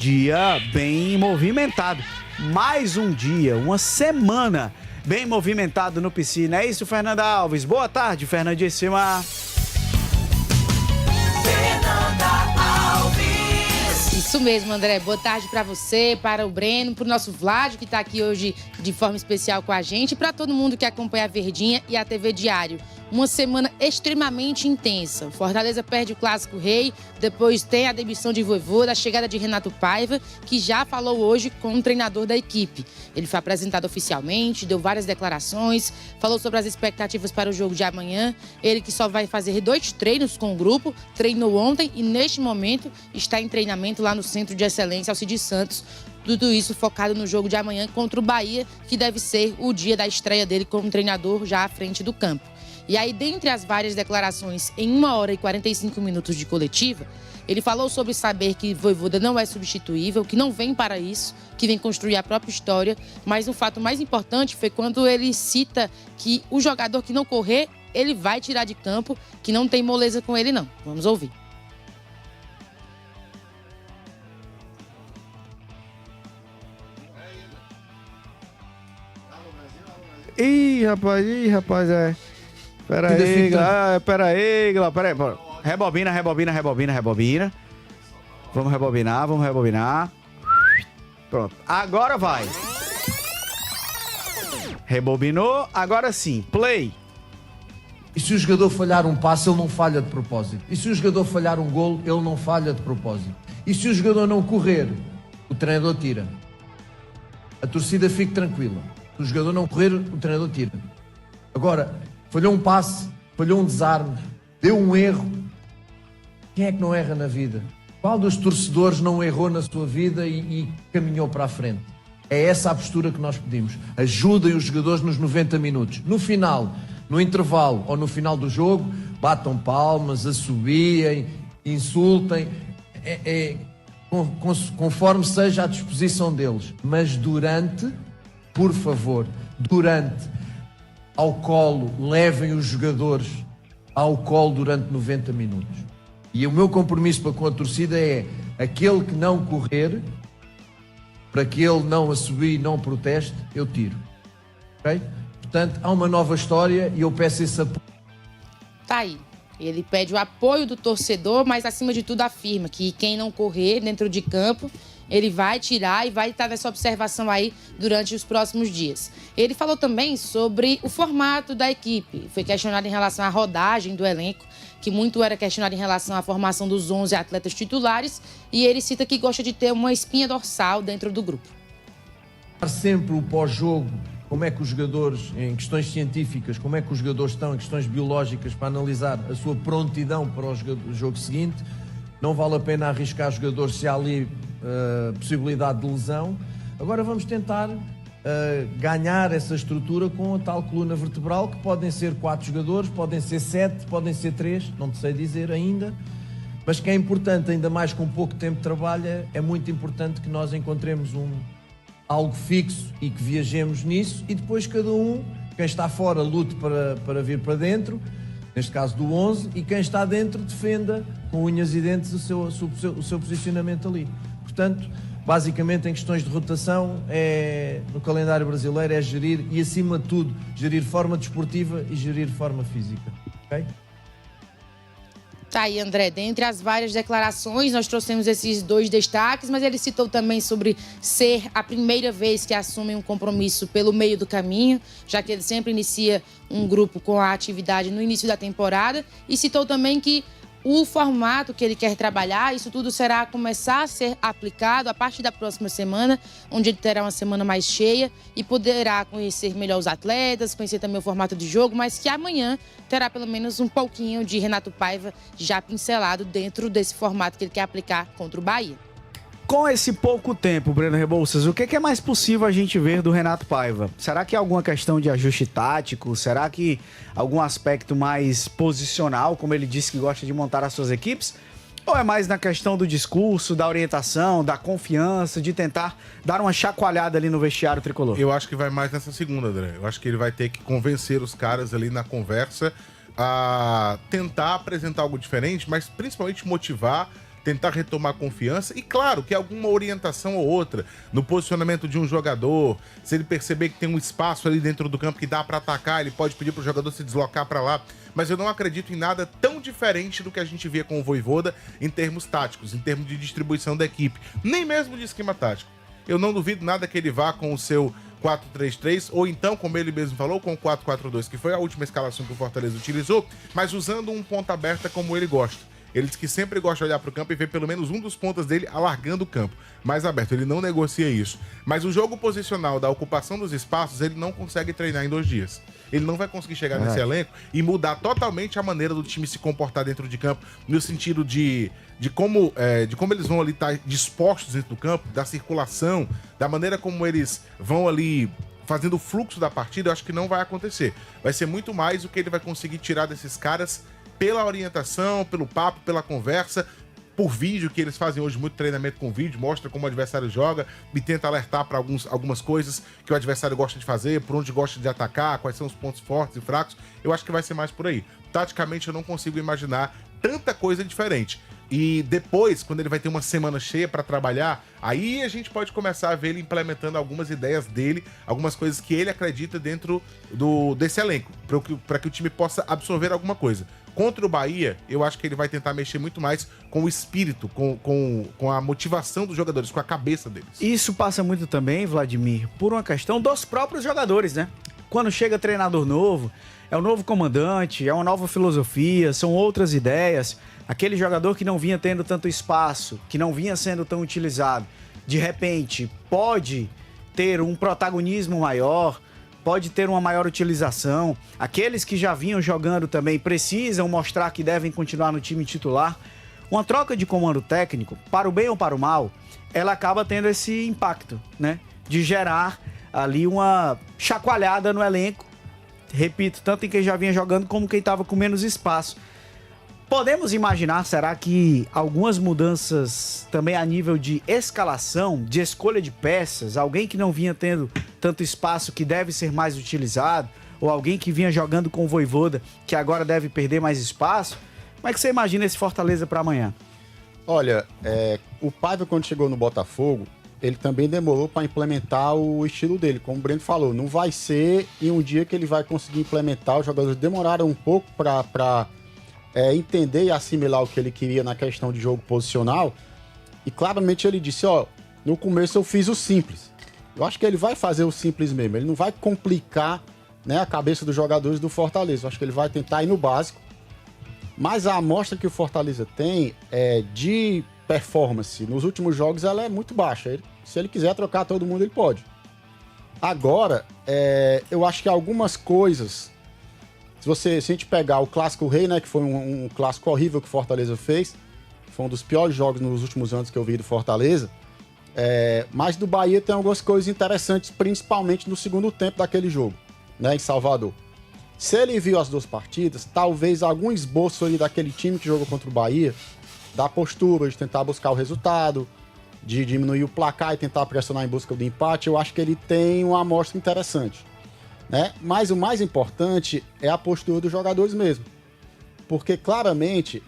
Dia bem movimentado. Mais um dia, uma semana bem movimentado no Piscina. É isso, Fernanda Alves. Boa tarde, Fernandíssima. Isso mesmo, André. Boa tarde para você, para o Breno, para o nosso Vlad, que está aqui hoje de forma especial com a gente, e para todo mundo que acompanha a Verdinha e a TV Diário. Uma semana extremamente intensa. O Fortaleza perde o Clássico Rei, depois tem a demissão de Vojvoda, a chegada de Renato Paiva, que já falou hoje com o treinador da equipe. Ele foi apresentado oficialmente, deu várias declarações, falou sobre as expectativas para o jogo de amanhã. Ele que só vai fazer 2 treinos com o grupo, treinou ontem e neste momento está em treinamento lá no Centro de Excelência Alcides Santos. Tudo isso focado no jogo de amanhã contra o Bahia, que deve ser o dia da estreia dele como treinador já à frente do campo. E aí, dentre as várias declarações em 1 hora e 45 minutos de coletiva, ele falou sobre saber que Vojvoda não é substituível, que não vem para isso, que vem construir a própria história. Mas um fato mais importante foi quando ele cita que o jogador que não correr, ele vai tirar de campo, que não tem moleza com ele não. Vamos ouvir. Ih, rapaz, é. Pera aí. Rebobina. Vamos rebobinar. Pronto, agora vai. Rebobinou, agora sim, play. E se o jogador falhar um passe, ele não falha de propósito. E se o jogador falhar um golo, ele não falha de propósito. E se o jogador não correr, o treinador tira. A torcida fique tranquila. Se o jogador não correr, o treinador tira. Agora, falhou um passe, falhou um desarme, deu um erro. Quem é que não erra na vida? Qual dos torcedores não errou na sua vida e caminhou para a frente? É essa a postura que nós pedimos. Ajudem os jogadores nos 90 minutos. No final, no intervalo ou no final do jogo, batam palmas, assobiem, insultem, conforme seja à disposição deles. Mas durante, por favor, ao colo, levem os jogadores ao colo durante 90 minutos. E o meu compromisso para com a torcida é aquele que não correr, para que ele não assobie e não proteste, eu tiro. Ok? Portanto, há uma nova história e eu peço esse apoio. Tá aí. Ele pede o apoio do torcedor, mas acima de tudo afirma que quem não correr dentro de campo, ele vai tirar e vai estar nessa observação aí durante os próximos dias. Ele falou também sobre o formato da equipe. Foi questionado em relação à rodagem do elenco, que muito era questionado em relação à formação dos 11 atletas titulares, e ele cita que gosta de ter uma espinha dorsal dentro do grupo. Sempre o pós-jogo, como é que os jogadores, em questões científicas, como é que os jogadores estão, em questões biológicas, para analisar a sua prontidão para o jogo seguinte. Não vale a pena arriscar jogadores se há ali possibilidade de lesão. Agora vamos tentar ganhar essa estrutura com a tal coluna vertebral, que podem ser 4 jogadores, podem ser 7, podem ser 3, não te sei dizer ainda, mas que é importante, ainda mais com pouco tempo de trabalho, é muito importante que nós encontremos algo fixo e que viajemos nisso, e depois cada um, quem está fora lute para vir para dentro, neste caso do 11, e quem está dentro defenda com unhas e dentes o seu posicionamento ali. Portanto, basicamente em questões de rotação, no calendário brasileiro é gerir, e acima de tudo, gerir forma desportiva e gerir forma física. Ok? Tá aí, André. Dentre as várias declarações, nós trouxemos esses 2 destaques, mas ele citou também sobre ser a primeira vez que assume um compromisso pelo meio do caminho, já que ele sempre inicia um grupo com a atividade no início da temporada, e citou também que o formato que ele quer trabalhar, isso tudo será começar a ser aplicado a partir da próxima semana, onde ele terá uma semana mais cheia e poderá conhecer melhor os atletas, conhecer também o formato de jogo, mas que amanhã terá pelo menos um pouquinho de Renato Paiva já pincelado dentro desse formato que ele quer aplicar contra o Bahia. Com esse pouco tempo, Breno Rebouças, o que é mais possível a gente ver do Renato Paiva? Será que é alguma questão de ajuste tático? Será que algum aspecto mais posicional, como ele disse que gosta de montar as suas equipes? Ou é mais na questão do discurso, da orientação, da confiança, de tentar dar uma chacoalhada ali no vestiário tricolor? Eu acho que vai mais nessa segunda, André. Eu acho que ele vai ter que convencer os caras ali na conversa a tentar apresentar algo diferente, mas principalmente motivar tentar retomar a confiança e, claro, que alguma orientação ou outra no posicionamento de um jogador, se ele perceber que tem um espaço ali dentro do campo que dá para atacar, ele pode pedir pro jogador se deslocar para lá, mas eu não acredito em nada tão diferente do que a gente via com o Vojvoda em termos táticos, em termos de distribuição da equipe, nem mesmo de esquema tático. Eu não duvido nada que ele vá com o seu 4-3-3, ou então, como ele mesmo falou, com o 4-4-2, que foi a última escalação que o Fortaleza utilizou, mas usando um ponta aberta como ele gosta. Ele diz que sempre gosta de olhar para o campo e ver pelo menos um dos pontas dele alargando o campo, mais aberto. Ele não negocia isso. Mas o jogo posicional da ocupação dos espaços, ele não consegue treinar em 2 dias. Ele não vai conseguir chegar nesse elenco e mudar totalmente a maneira do time se comportar dentro de campo, no sentido de como eles vão ali estar dispostos dentro do campo, da circulação, da maneira como eles vão ali fazendo o fluxo da partida. Eu acho que não vai acontecer. Vai ser muito mais o que ele vai conseguir tirar desses caras pela orientação, pelo papo, pela conversa, por vídeo, que eles fazem hoje muito treinamento com vídeo, mostra como o adversário joga e tenta alertar para algumas coisas que o adversário gosta de fazer, por onde gosta de atacar, quais são os pontos fortes e fracos. Eu acho que vai ser mais por aí. Taticamente, eu não consigo imaginar tanta coisa diferente. E depois, quando ele vai ter uma semana cheia para trabalhar, aí a gente pode começar a ver ele implementando algumas ideias dele, algumas coisas que ele acredita dentro desse elenco, para que o time possa absorver alguma coisa. Contra o Bahia, eu acho que ele vai tentar mexer muito mais com o espírito, com a motivação dos jogadores, com a cabeça deles. Isso passa muito também, Vladimir, por uma questão dos próprios jogadores, né? Quando chega treinador novo, é um novo comandante, é uma nova filosofia, são outras ideias. Aquele jogador que não vinha tendo tanto espaço, que não vinha sendo tão utilizado, de repente pode ter um protagonismo maior, pode ter uma maior utilização. Aqueles que já vinham jogando também precisam mostrar que devem continuar no time titular. Uma troca de comando técnico, para o bem ou para o mal, ela acaba tendo esse impacto, né? De gerar ali uma chacoalhada no elenco. Repito, tanto em quem já vinha jogando como quem estava com menos espaço. Podemos imaginar, será que algumas mudanças também a nível de escalação, de escolha de peças, alguém que não vinha tendo tanto espaço que deve ser mais utilizado, ou alguém que vinha jogando com o Vojvoda que agora deve perder mais espaço? Como é que você imagina esse Fortaleza para amanhã? Olha, o Paiva, quando chegou no Botafogo, ele também demorou para implementar o estilo dele. Como o Breno falou, não vai ser em um dia que ele vai conseguir implementar. Os jogadores demoraram um pouco para entender e assimilar o que ele queria na questão de jogo posicional. E claramente ele disse, no começo eu fiz o simples. Eu acho que ele vai fazer o simples mesmo. Ele não vai complicar, né, a cabeça dos jogadores do Fortaleza. Eu acho que ele vai tentar ir no básico. Mas a amostra que o Fortaleza tem de performance nos últimos jogos, ela é muito baixa. Se ele quiser trocar todo mundo, ele pode. Agora, eu acho que algumas coisas... Se a gente pegar o Clássico Rei, né, que foi um clássico horrível que o Fortaleza fez, foi um dos piores jogos nos últimos anos que eu vi do Fortaleza, mas do Bahia tem algumas coisas interessantes, principalmente no segundo tempo daquele jogo, né, em Salvador. Se ele viu as 2 partidas, talvez algum esboço ali daquele time que jogou contra o Bahia, da postura, de tentar buscar o resultado, de diminuir o placar e tentar pressionar em busca do empate, eu acho que ele tem uma amostra interessante, né? Mas o mais importante é a postura dos jogadores mesmo. Porque claramente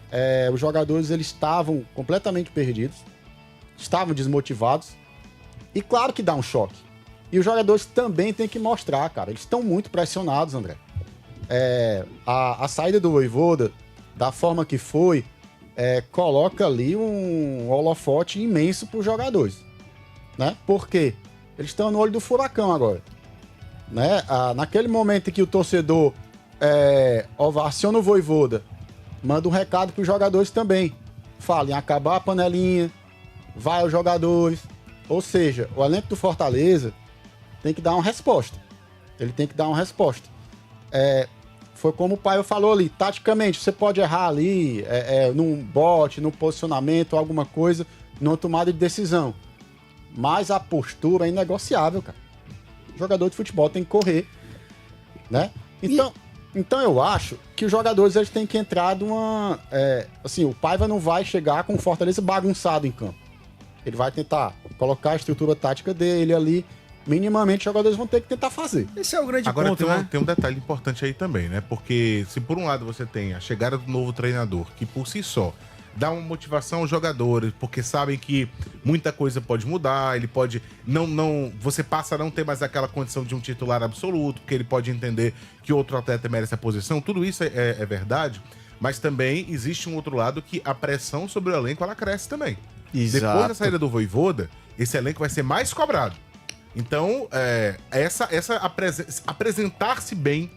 os jogadores eles estavam completamente perdidos, estavam desmotivados, e claro que dá um choque. E os jogadores também têm que mostrar, cara, eles estão muito pressionados, André. A saída do Vojvoda, da forma que foi, coloca ali um holofote imenso para os jogadores, né? Porque eles estão no olho do furacão agora, né? Naquele momento em que o torcedor ovaciona o Vojvoda, manda um recado para os jogadores também. Fala em acabar a panelinha, vai aos jogadores. Ou seja, o elenco do Fortaleza tem que dar uma resposta. Ele tem que dar uma resposta. Foi como o Paiva falou ali, taticamente, você pode errar ali, num bote, num posicionamento, alguma coisa, numa tomada de decisão. Mas a postura é inegociável, cara. O jogador de futebol tem que correr, né? Então eu acho que os jogadores eles têm que entrar numa... assim, o Paiva não vai chegar com o Fortaleza bagunçado em campo. Ele vai tentar colocar a estrutura tática dele ali. Minimamente os jogadores vão ter que tentar fazer. Esse é o grande Agora, ponto, né? Tem um detalhe importante aí também, né? Porque se por um lado você tem a chegada do novo treinador, que por si só dá uma motivação aos jogadores, porque sabem que muita coisa pode mudar, ele pode você passa a não ter mais aquela condição de um titular absoluto, porque ele pode entender que outro atleta merece a posição. Tudo isso é verdade, mas também existe um outro lado que a pressão sobre o elenco, ela cresce também. Exato. Depois da saída do Vojvoda, esse elenco vai ser mais cobrado. Então, apresentar-se bem,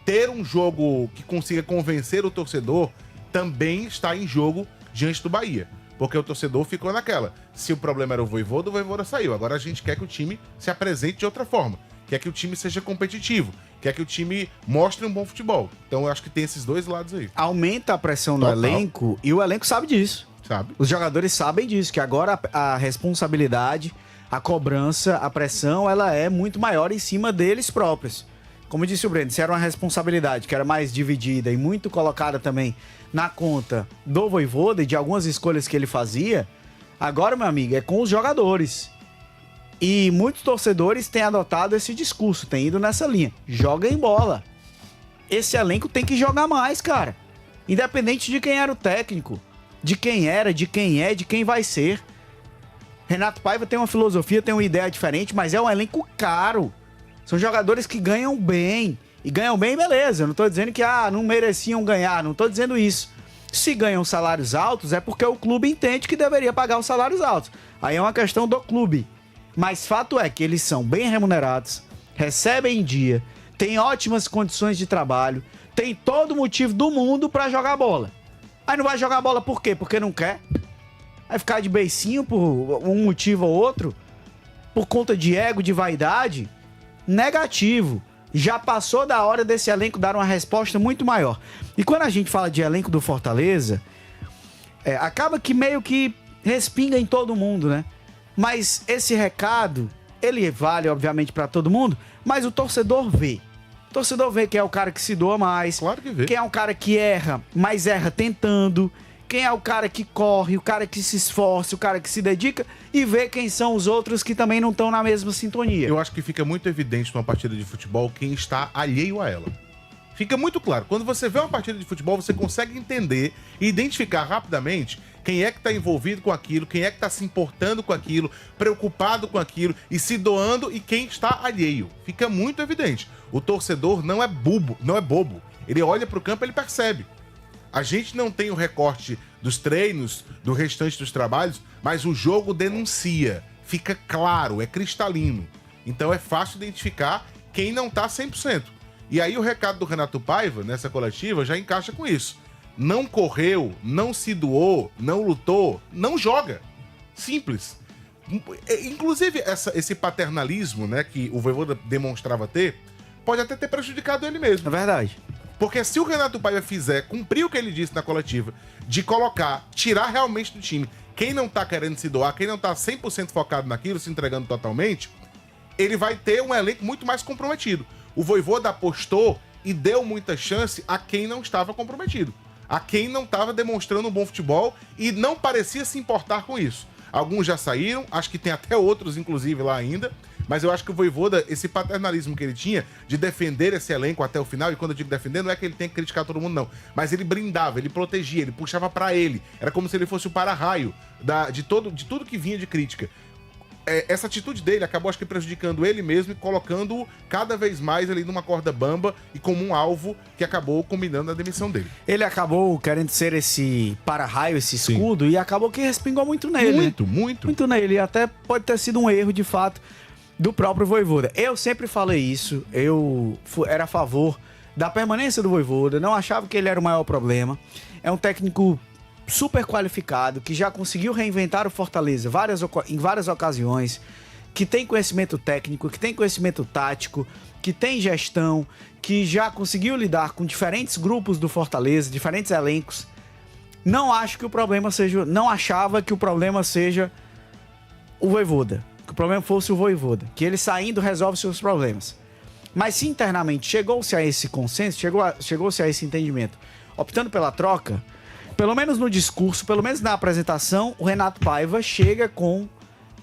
ter um jogo que consiga convencer o torcedor, também está em jogo diante do Bahia. Porque o torcedor ficou naquela. Se o problema era o Vojvoda saiu. Agora a gente quer que o time se apresente de outra forma. Quer que o time seja competitivo. Quer que o time mostre um bom futebol. Então eu acho que tem esses dois lados aí. Aumenta a pressão no elenco e o elenco sabe disso. Sabe? Os jogadores sabem disso, que agora a responsabilidade, a cobrança, a pressão, ela é muito maior em cima deles próprios. Como disse o Breno, se era uma responsabilidade que era mais dividida e muito colocada também na conta do Vojvoda e de algumas escolhas que ele fazia, agora, meu amigo, é com os jogadores. E muitos torcedores têm adotado esse discurso, têm ido nessa linha. Joguem bola. Esse elenco tem que jogar mais, cara. Independente de quem era o técnico, de quem era, de quem é, de quem vai ser. Renato Paiva tem uma filosofia, tem uma ideia diferente, mas é um elenco caro. São jogadores que ganham bem. E ganham bem, beleza. Eu não tô dizendo que não mereciam ganhar, não tô dizendo isso. Se ganham salários altos, é porque o clube entende que deveria pagar os salários altos. Aí é uma questão do clube. Mas fato é que eles são bem remunerados, recebem em dia, têm ótimas condições de trabalho, têm todo motivo do mundo pra jogar bola. Aí não vai jogar bola por quê? Porque não quer? Vai ficar de beicinho por um motivo ou outro? Por conta de ego, de vaidade? Negativo. Já passou da hora desse elenco dar uma resposta muito maior. E quando a gente fala de elenco do Fortaleza, acaba que meio que respinga em todo mundo, né? Mas esse recado, ele vale, obviamente, pra todo mundo, mas o torcedor vê. O torcedor vê quem é o cara que se doa mais. Claro que vê. Quem é o cara que erra, mas erra tentando. Quem é o cara que corre, o cara que se esforça, o cara que se dedica. E vê quem são os outros que também não estão na mesma sintonia. Eu acho que fica muito evidente numa partida de futebol quem está alheio a ela. Fica muito claro. Quando você vê uma partida de futebol, você consegue entender e identificar rapidamente quem é que está envolvido com aquilo, quem é que está se importando com aquilo, preocupado com aquilo e se doando e quem está alheio. Fica muito evidente. O torcedor não é bobo. Ele olha para o campo e ele percebe. A gente não tem o recorte dos treinos, do restante dos trabalhos, mas o jogo denuncia. Fica claro, é cristalino. Então é fácil identificar quem não está 100%. E aí o recado do Renato Paiva, nessa coletiva, já encaixa com isso. Não correu, não se doou, não lutou, não joga. Simples. Inclusive, esse paternalismo, né, que o Vojvoda demonstrava ter, pode até ter prejudicado ele mesmo. É verdade. Porque se o Renato Paiva cumprir o que ele disse na coletiva, de tirar realmente do time quem não tá querendo se doar, quem não tá 100% focado naquilo, se entregando totalmente, ele vai ter um elenco muito mais comprometido. O Vojvoda apostou e deu muita chance a quem não estava comprometido, a quem não estava demonstrando um bom futebol e não parecia se importar com isso. Alguns já saíram, acho que tem até outros, inclusive, lá ainda, mas eu acho que o Vojvoda, esse paternalismo que ele tinha de defender esse elenco até o final, e quando eu digo defender, não é que ele tem que criticar todo mundo, não, mas ele brindava, ele protegia, ele puxava pra ele, era como se ele fosse o para-raio de tudo que vinha de crítica. Essa atitude dele acabou, acho que, prejudicando ele mesmo e colocando-o cada vez mais ali numa corda bamba e como um alvo que acabou combinando a demissão dele. Ele acabou querendo ser esse para-raio, esse escudo, e acabou que respingou muito nele. Muito nele. E até pode ter sido um erro, de fato, do próprio Vojvoda. Eu sempre falei isso, eu era a favor da permanência do Vojvoda, não achava que ele era o maior problema. É um técnico super qualificado, que já conseguiu reinventar o Fortaleza em várias ocasiões, que tem conhecimento técnico, que tem conhecimento tático, que tem gestão, que já conseguiu lidar com diferentes grupos do Fortaleza, diferentes elencos. Não achava que o problema seja o Vojvoda, que o problema fosse o Vojvoda, que ele saindo resolve seus problemas. Mas se internamente chegou-se a esse consenso, chegou-se a esse entendimento, optando pela troca, pelo menos no discurso, pelo menos na apresentação, o Renato Paiva chega com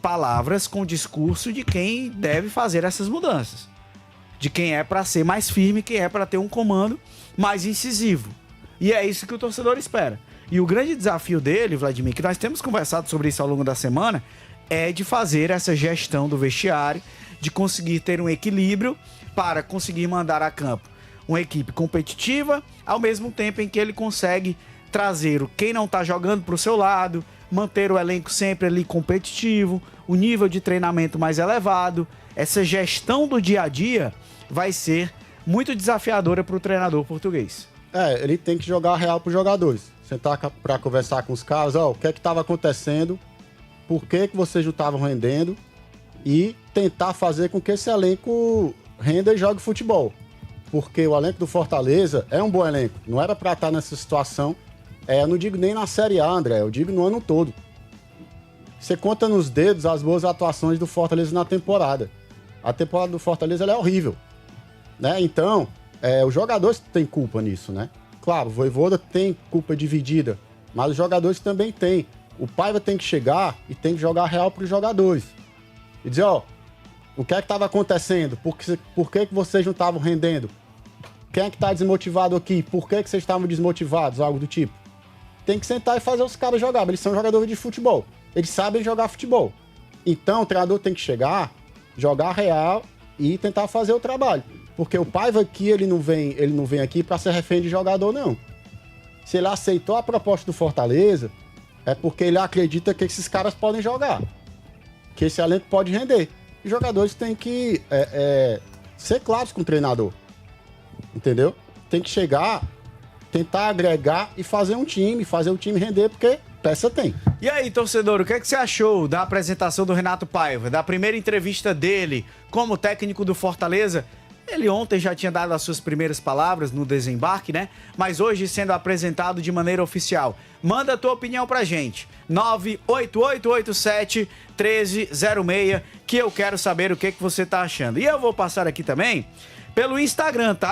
palavras, com discurso de quem deve fazer essas mudanças. De quem é para ser mais firme, quem é para ter um comando mais incisivo. E é isso que o torcedor espera. E o grande desafio dele, Vladimir, que nós temos conversado sobre isso ao longo da semana, é de fazer essa gestão do vestiário, de conseguir ter um equilíbrio para conseguir mandar a campo uma equipe competitiva, ao mesmo tempo em que ele consegue trazer quem não está jogando para o seu lado, manter o elenco sempre ali competitivo, o nível de treinamento mais elevado. Essa gestão do dia a dia vai ser muito desafiadora para o treinador português. Ele tem que jogar real para os jogadores. Sentar para conversar com os caras, o que é que estava acontecendo, por que vocês não estavam rendendo e tentar fazer com que esse elenco renda e jogue futebol. Porque o elenco do Fortaleza é um bom elenco. Não era para estar nessa situação. Eu não digo nem na Série A, André. Eu digo no ano todo. Você conta nos dedos as boas atuações do Fortaleza na temporada. A temporada do Fortaleza ela é horrível. Né? Então, os jogadores têm culpa nisso, né? Claro, o Vojvoda tem culpa dividida, mas os jogadores também têm. O Paiva tem que chegar e tem que jogar real para os jogadores. E dizer, o que é que estava acontecendo? Por que vocês não estavam rendendo? Quem é que está desmotivado aqui? Por que vocês estavam desmotivados? Algo do tipo. Tem que sentar e fazer os caras jogar. Eles são jogadores de futebol. Eles sabem jogar futebol. Então, o treinador tem que chegar, jogar real e tentar fazer o trabalho. Porque o Paiva aqui, ele não vem aqui para ser refém de jogador, não. Se ele aceitou a proposta do Fortaleza, é porque ele acredita que esses caras podem jogar. Que esse elenco pode render. Os jogadores têm que ser claros com o treinador. Entendeu? Tem que chegar, tentar agregar e fazer o time render, porque peça tem. E aí, torcedor, o que é que você achou da apresentação do Renato Paiva, da primeira entrevista dele como técnico do Fortaleza? Ele ontem já tinha dado as suas primeiras palavras no desembarque, né? Mas hoje sendo apresentado de maneira oficial. Manda a tua opinião pra gente. 98887-1306, que eu quero saber o que você tá achando. E eu vou passar aqui também pelo Instagram, tá?